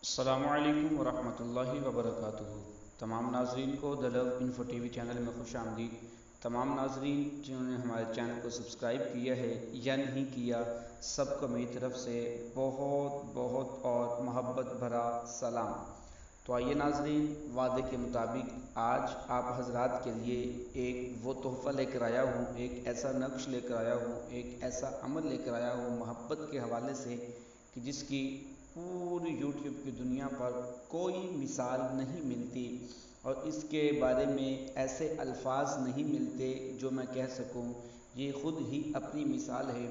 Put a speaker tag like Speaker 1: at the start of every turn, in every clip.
Speaker 1: السلام علیکم ورحمۃ اللہ وبرکاتہ۔ تمام ناظرین کو دا لو انفو ٹی وی چینل میں خوش آمدید۔ تمام ناظرین جنہوں نے ہمارے چینل کو سبسکرائب کیا ہے یا نہیں کیا، سب کو میری طرف سے بہت بہت اور محبت بھرا سلام۔ تو آئیے ناظرین، وعدے کے مطابق آج آپ حضرات کے لیے ایک وہ تحفہ لے کر آیا ہوں، ایک ایسا نقش لے کر آیا ہوں، ایک ایسا عمل لے کر آیا ہوں محبت کے حوالے سے کہ جس کی پوری یوٹیوب کی دنیا پر کوئی مثال نہیں ملتی، اور اس کے بارے میں ایسے الفاظ نہیں ملتے جو میں کہہ سکوں۔ یہ خود ہی اپنی مثال ہے۔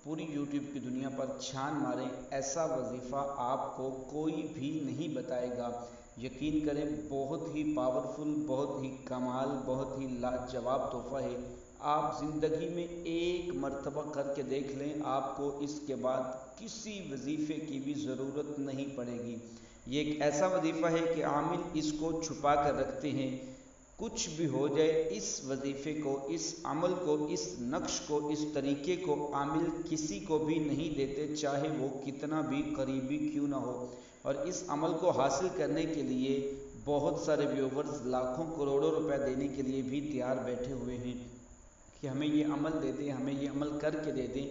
Speaker 1: پوری یوٹیوب کی دنیا پر چھان ماریں، ایسا وظیفہ آپ کو کوئی بھی نہیں بتائے گا۔ یقین کریں، بہت ہی پاورفل، بہت ہی کمال، بہت ہی لاجواب تحفہ ہے۔ آپ زندگی میں ایک مرتبہ کر کے دیکھ لیں، آپ کو اس کے بعد کسی وظیفے کی بھی ضرورت نہیں پڑے گی۔ یہ ایک ایسا وظیفہ ہے کہ عامل اس کو چھپا کر رکھتے ہیں۔ کچھ بھی ہو جائے، اس وظیفے کو، اس عمل کو، اس نقش کو، اس طریقے کو عامل کسی کو بھی نہیں دیتے، چاہے وہ کتنا بھی قریبی کیوں نہ ہو۔ اور اس عمل کو حاصل کرنے کے لیے بہت سارے ویورز لاکھوں کروڑوں روپے دینے کے لیے بھی تیار بیٹھے ہوئے ہیں کہ ہمیں یہ عمل دے دیں، ہمیں یہ عمل کر کے دے دیں۔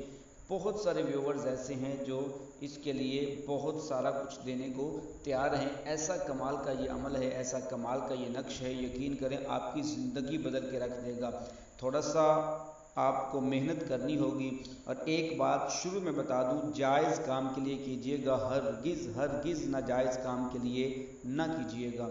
Speaker 1: بہت سارے ویورز ایسے ہیں جو اس کے لیے بہت سارا کچھ دینے کو تیار ہیں۔ ایسا کمال کا یہ عمل ہے، ایسا کمال کا یہ نقش ہے، یقین کریں آپ کی زندگی بدل کے رکھ دے گا۔ تھوڑا سا آپ کو محنت کرنی ہوگی، اور ایک بات شروع میں بتا دوں، جائز کام کے لیے کیجیے گا، ہرگز ہرگز ناجائز کام کے لیے نہ کیجیے گا۔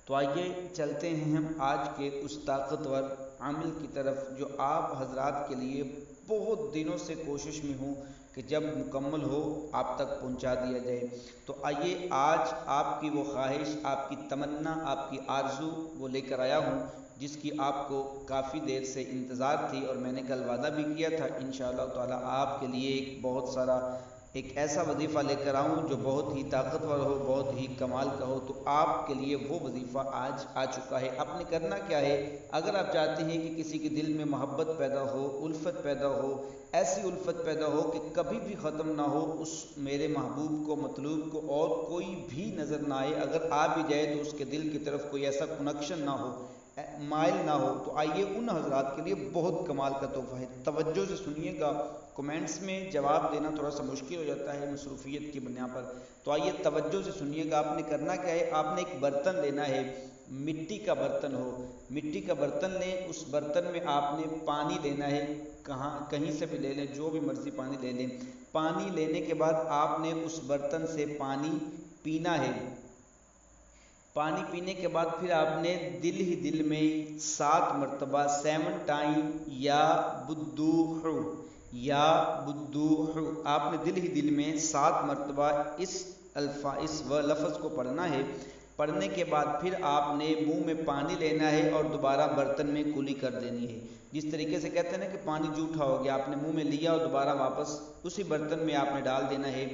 Speaker 1: تو آئیے چلتے ہیں ہم آج کے اس طاقتور عمل کی طرف جو آپ حضرات کے لیے بہت دنوں سے کوشش میں ہوں کہ جب مکمل ہو آپ تک پہنچا دیا جائے۔ تو آئیے آج آپ کی وہ خواہش، آپ کی تمنا، آپ کی آرزو وہ لے کر آیا ہوں جس کی آپ کو کافی دیر سے انتظار تھی، اور میں نے کل وعدہ بھی کیا تھا انشاءاللہ تعالی آپ کے لیے ایک بہت سارا ایک ایسا وظیفہ لے کر آؤں جو بہت ہی طاقتور ہو، بہت ہی کمال کا ہو۔ تو آپ کے لیے وہ وظیفہ آج آ چکا ہے۔ آپ نے کرنا کیا ہے؟ اگر آپ چاہتے ہیں کہ کسی کے دل میں محبت پیدا ہو، الفت پیدا ہو، ایسی الفت پیدا ہو کہ کبھی بھی ختم نہ ہو، اس میرے محبوب کو، مطلوب کو اور کوئی بھی نظر نہ آئے، اگر آ بھی جائے تو اس کے دل کی طرف کوئی ایسا کنیکشن نہ ہو، مائل نہ ہو، تو آئیے ان حضرات کے لیے بہت کمال کا تحفہ ہے۔ توجہ سے سنیے گا، کمنٹس میں جواب دینا تھوڑا سا مشکل ہو جاتا ہے مصروفیت کی بنا پر، تو آئیے توجہ سے سنیے گا۔ آپ نے کرنا کیا ہے؟ آپ نے ایک برتن لینا ہے، مٹی کا برتن ہو، مٹی کا برتن لیں، اس برتن میں آپ نے پانی لینا ہے، کہیں سے بھی لے لیں، جو بھی مرضی پانی لے لیں۔ پانی لینے کے بعد آپ نے اس برتن سے پانی پینا ہے۔ پانی پینے کے بعد پھر آپ نے دل ہی دل میں 7 مرتبہ 7 ٹائم یا بدوح، یا بدوح، آپ نے دل ہی دل میں 7 مرتبہ اس لفظ کو پڑھنا ہے۔ پڑھنے کے بعد پھر آپ نے منہ میں پانی لینا ہے اور دوبارہ برتن میں کلی کر دینی ہے۔ جس طریقے سے کہتے ہیں نا کہ پانی جھوٹا ہو گیا، آپ نے منہ میں لیا اور دوبارہ واپس اسی برتن میں آپ نے ڈال دینا ہے۔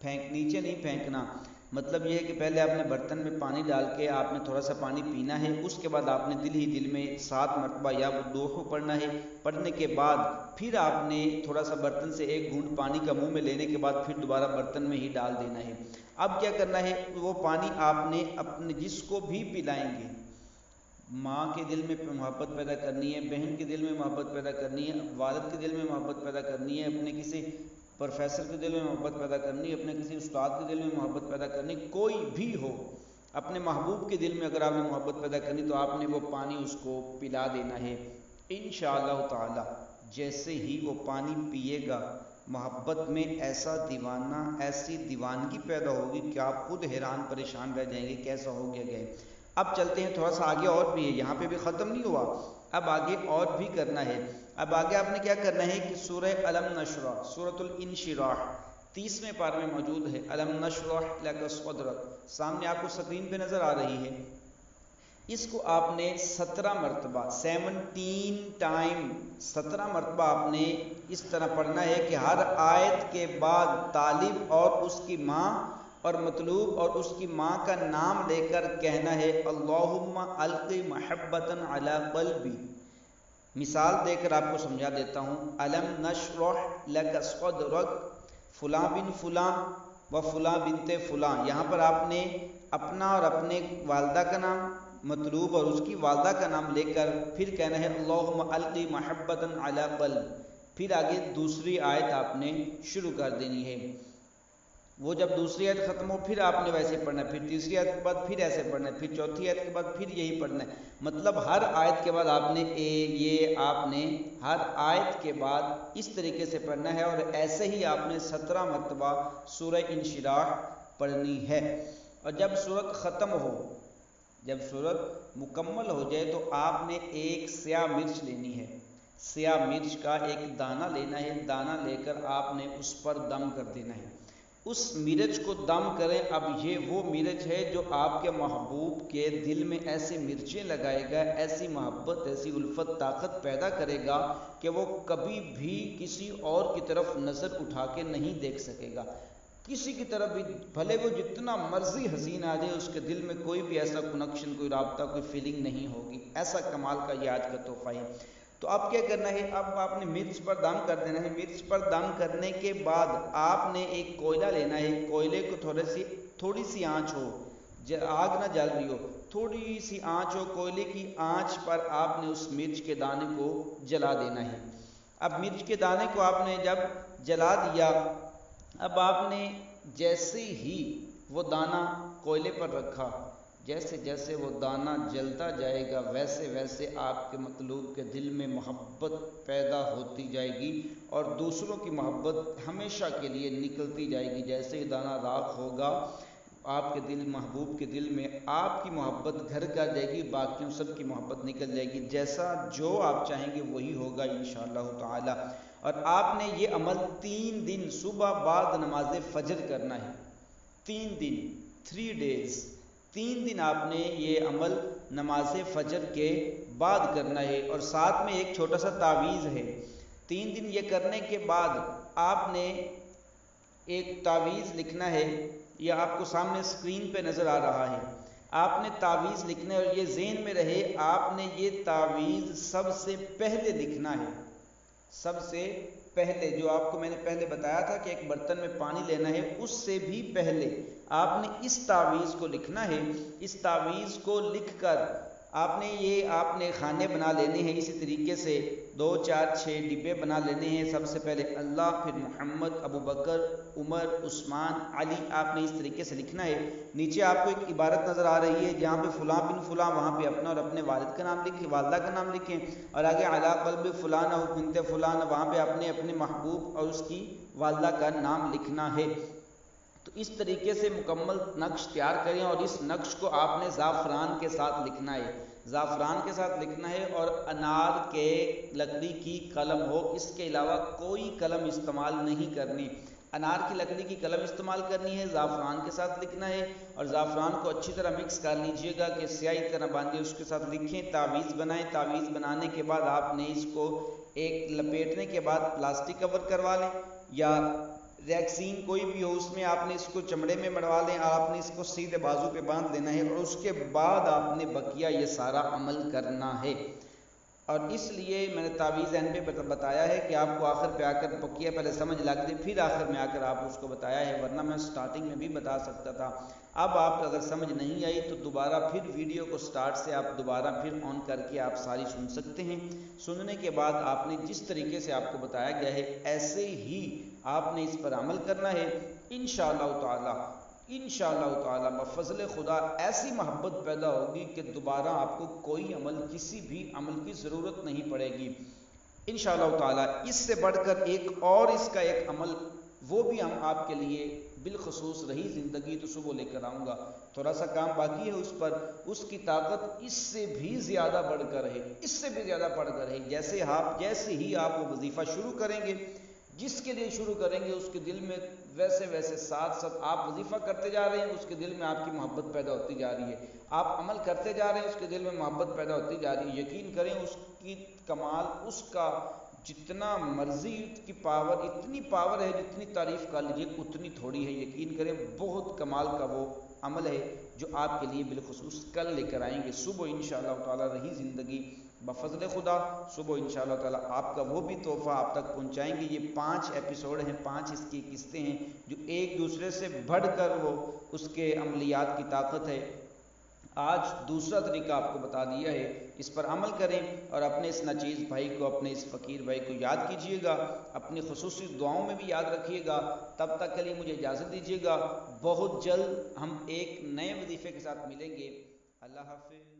Speaker 1: نیچے نہیں پھینکنا، مطلب یہ ہے کہ پہلے آپ نے برتن میں پانی ڈال کے آپ نے تھوڑا سا پانی پینا ہے، اس کے بعد آپ نے دل ہی دل میں 7 مرتبہ یا بدوح پڑھنا ہے۔ پڑھنے کے بعد پھر آپ نے تھوڑا سا برتن سے ایک گھونٹ پانی کا منہ میں لینے کے بعد پھر دوبارہ برتن میں ہی ڈال دینا ہے۔ اب کیا کرنا ہے؟ وہ پانی آپ نے اپنے جس کو بھی پلائیں گے، ماں کے دل میں محبت پیدا کرنی ہے، بہن کے دل میں محبت پیدا کرنی ہے، والد کے دل میں محبت پیدا کرنی ہے، اپنے کسی پروفیسر کے دل میں محبت پیدا کرنی ہے، اپنے کسی استاد کے دل میں محبت پیدا کرنی، کوئی بھی ہو، اپنے محبوب کے دل میں اگر آپ نے محبت پیدا کرنی تو آپ نے وہ پانی اس کو پلا دینا ہے انشاءاللہ تعالی۔ جیسے ہی وہ پانی پیے گا، محبت میں ایسا دیوانہ، ایسی دیوانگی پیدا ہوگی کہ آپ خود حیران پریشان رہ جائیں گے کیسا ہو گیا گئے۔ اب چلتے ہیں تھوڑا سا آگے، اور بھی ہے، یہاں پہ بھی ختم نہیں ہوا، اب آگے اور بھی کرنا ہے۔ اب آگے آپ نے کیا کرنا ہے کہ سورہ الم نشرح، سورۃ الانشراح 30ویں پارے میں موجود ہے۔ الم نشرح لک صدرک، سامنے آپ کو سکرین پہ نظر آ رہی ہے۔ اس کو آپ نے 17 مرتبہ 17 ٹائم 17 مرتبہ آپ نے اس طرح پڑھنا ہے کہ ہر آیت کے بعد طالب اور اس کی ماں اور مطلوب اور اس کی ماں کا نام لے کر کہنا ہے اللہم القی محبتا علی قلبی۔ مثال دے کر آپ کو سمجھا دیتا ہوں، الم نشرح لک صدرک، فلاں بن فلاں و فلاں بنت فلاں، یہاں پر آپ نے اپنا اور اپنے والدہ کا نام مطلوب اور اس کی والدہ کا نام لے کر پھر کہنا ہے اللہم القی محبتا علی قلب، پھر آگے دوسری آیت آپ نے شروع کر دینی ہے۔ وہ جب دوسری آیت ختم ہو پھر آپ نے ویسے پڑھنا ہے، پھر تیسری آیت کے بعد پھر ایسے پڑھنا ہے، پھر چوتھی آیت کے بعد پھر یہی پڑھنا ہے، مطلب ہر آیت کے بعد آپ نے آپ نے ہر آیت کے بعد اس طریقے سے پڑھنا ہے، اور ایسے ہی آپ نے 17 مرتبہ سورہ انشراح پڑھنی ہے۔ اور جب سورت ختم ہو، جب سورت مکمل ہو جائے تو آپ نے ایک سیاہ مرچ لینی ہے، سیاہ مرچ کا ایک دانہ لینا ہے، دانہ لے کر آپ نے اس پر دم کر دینا ہے۔ اس مرچ کو دم کریں، اب یہ وہ مرچ ہے جو آپ کے محبوب کے دل میں ایسی مرچیں لگائے گا، ایسی محبت، ایسی الفت، طاقت پیدا کرے گا کہ وہ کبھی بھی کسی اور کی طرف نظر اٹھا کے نہیں دیکھ سکے گا، کسی کی طرف بھی، بھلے وہ جتنا مرضی حسین آ جائے، اس کے دل میں کوئی بھی ایسا کنیکشن، کوئی رابطہ، کوئی فیلنگ نہیں ہوگی۔ ایسا کمال کا یہ آج کا تحفہ ہے۔ تو اب کیا کرنا ہے، اب آپ نے مرچ پر دم کر دینا ہے۔ مرچ پر دم کرنے کے بعد آپ نے ایک کوئلہ لینا ہے، کوئلے کو تھوڑی سی آنچ ہو، آگ نہ جل رہی ہو، تھوڑی سی آنچ ہو، کوئلے کی آنچ پر آپ نے اس مرچ کے دانے کو جلا دینا ہے۔ اب مرچ کے دانے کو آپ نے جب جلا دیا، اب آپ نے جیسے ہی وہ دانہ کوئلے پر رکھا، جیسے جیسے وہ دانہ جلتا جائے گا ویسے ویسے آپ کے مطلوب کے دل میں محبت پیدا ہوتی جائے گی، اور دوسروں کی محبت ہمیشہ کے لیے نکلتی جائے گی۔ جیسے ہی دانہ راکھ ہوگا آپ کے دل، محبوب کے دل میں آپ کی محبت گھر کر جائے گی، باقیوں سب کی محبت نکل جائے گی، جیسا جو آپ چاہیں گے وہی ہوگا انشاءاللہ تعالی۔ اور آپ نے یہ عمل 3 دن صبح بعد نماز فجر کرنا ہے، 3 دن، 3 days، 3 دن آپ نے یہ عمل نماز فجر کے بعد کرنا ہے۔ اور ساتھ میں ایک چھوٹا سا تعویذ ہے، 3 دن یہ کرنے کے بعد آپ نے ایک تعویذ لکھنا ہے، یہ آپ کو سامنے اسکرین پہ نظر آ رہا ہے۔ آپ نے تعویذ لکھنا ہے، اور یہ ذہن میں رہے آپ نے یہ تعویذ سب سے پہلے لکھنا ہے، سب سے پہلے، جو آپ کو میں نے پہلے بتایا تھا کہ ایک برتن میں پانی لینا ہے، اس سے بھی پہلے آپ نے اس تعویذ کو لکھنا ہے۔ اس تعویذ کو لکھ کر آپ نے خانے بنا لینے ہیں، اسی طریقے سے 2 4 6 ڈبے بنا لینے ہیں۔ سب سے پہلے اللہ، پھر محمد، ابو بکر، عمر، عثمان، علی، آپ نے اس طریقے سے لکھنا ہے۔ نیچے آپ کو ایک عبارت نظر آ رہی ہے جہاں پہ فلاں بن فلاں، وہاں پہ اپنا اور اپنے والد کا نام لکھیں، والدہ کا نام لکھیں، اور آگے علی قلب فلاں بنت فلاں، وہاں پہ اپنے محبوب اور اس کی والدہ کا نام لکھنا ہے۔ تو اس طریقے سے مکمل نقش تیار کریں، اور اس نقش کو آپ نے زعفران کے ساتھ لکھنا ہے، زعفران کے ساتھ لکھنا ہے، اور انار کے لکڑی کی قلم ہو، اس کے علاوہ کوئی قلم استعمال نہیں کرنی، انار کی لکڑی کی قلم استعمال کرنی ہے، زعفران کے ساتھ لکھنا ہے، اور زعفران کو اچھی طرح مکس کر لیجئے گا کہ سیاہی طرح باندھے، اس کے ساتھ لکھیں، تعویذ بنائیں۔ تعویذ بنانے کے بعد آپ نے اس کو ایک لپیٹنے کے بعد پلاسٹک کور کروا لیں، یا ریکسین کوئی بھی ہو، اس میں آپ نے اس کو چمڑے میں مڑوا لیں، اور آپ نے اس کو سیدھے بازو پہ باندھ لینا ہے، اور اس کے بعد آپ نے بقیہ یہ سارا عمل کرنا ہے۔ اور اس لیے میں نے تعویذ اینڈ پہ بتایا ہے کہ آپ کو آخر پہ آ کر بقیہ پہلے سمجھ لگ دے، پھر آخر میں آ کر آپ اس کو بتایا ہے، ورنہ میں سٹارٹنگ میں بھی بتا سکتا تھا۔ اب آپ اگر سمجھ نہیں آئی تو دوبارہ پھر ویڈیو کو سٹارٹ سے آپ دوبارہ پھر آن کر کے آپ ساری سن سکتے ہیں۔ سننے کے بعد آپ نے جس طریقے سے آپ کو بتایا گیا ہے ایسے ہی آپ نے اس پر عمل کرنا ہے، انشاءاللہ تعالی بفضل خدا ایسی محبت پیدا ہوگی کہ دوبارہ آپ کو کوئی عمل، کسی بھی عمل کی ضرورت نہیں پڑے گی انشاءاللہ تعالی۔ اس سے بڑھ کر ایک اور اس کا ایک عمل، وہ بھی ہم آپ کے لیے بالخصوص رہی زندگی تو صبح لے کر آؤں گا، تھوڑا سا کام باقی ہے اس پر، اس کی طاقت اس سے بھی زیادہ بڑھ کر ہے، اس سے بھی زیادہ بڑھ کر ہے۔ جیسے ہی آپ وہ وظیفہ شروع کریں گے، جس کے لیے شروع کریں گے اس کے دل میں ویسے ویسے ساتھ ساتھ آپ وظیفہ کرتے جا رہے ہیں، اس کے دل میں آپ کی محبت پیدا ہوتی جا رہی ہے، آپ عمل کرتے جا رہے ہیں، اس کے دل میں محبت پیدا ہوتی جا رہی ہے۔ یقین کریں اس کی کمال، اس کا جتنا مرضی کی پاور، اتنی پاور ہے، جتنی تعریف کر لیجیے اتنی تھوڑی ہے۔ یقین کریں بہت کمال کا وہ عمل ہے جو آپ کے لیے بالخصوص کل لے کر آئیں گے صبح انشاءاللہ تعالی رہی زندگی بفضل خدا صبح انشاءاللہ تعالی آپ کا وہ بھی تحفہ آپ تک پہنچائیں گے۔ یہ 5 ایپیسوڈ ہیں، 5 اس کی قسطیں ہیں جو ایک دوسرے سے بڑھ کر وہ اس کے عملیات کی طاقت ہے۔ آج دوسرا طریقہ آپ کو بتا دیا ہے، اس پر عمل کریں اور اپنے اس ناچیز بھائی کو، اپنے اس فقیر بھائی کو یاد کیجئے گا، اپنی خصوصی دعاؤں میں بھی یاد رکھیے گا۔ تب تک کے لیے مجھے اجازت دیجیے گا، بہت جلد ہم ایک نئے وظیفے کے ساتھ ملیں گے۔ اللہ حافظ۔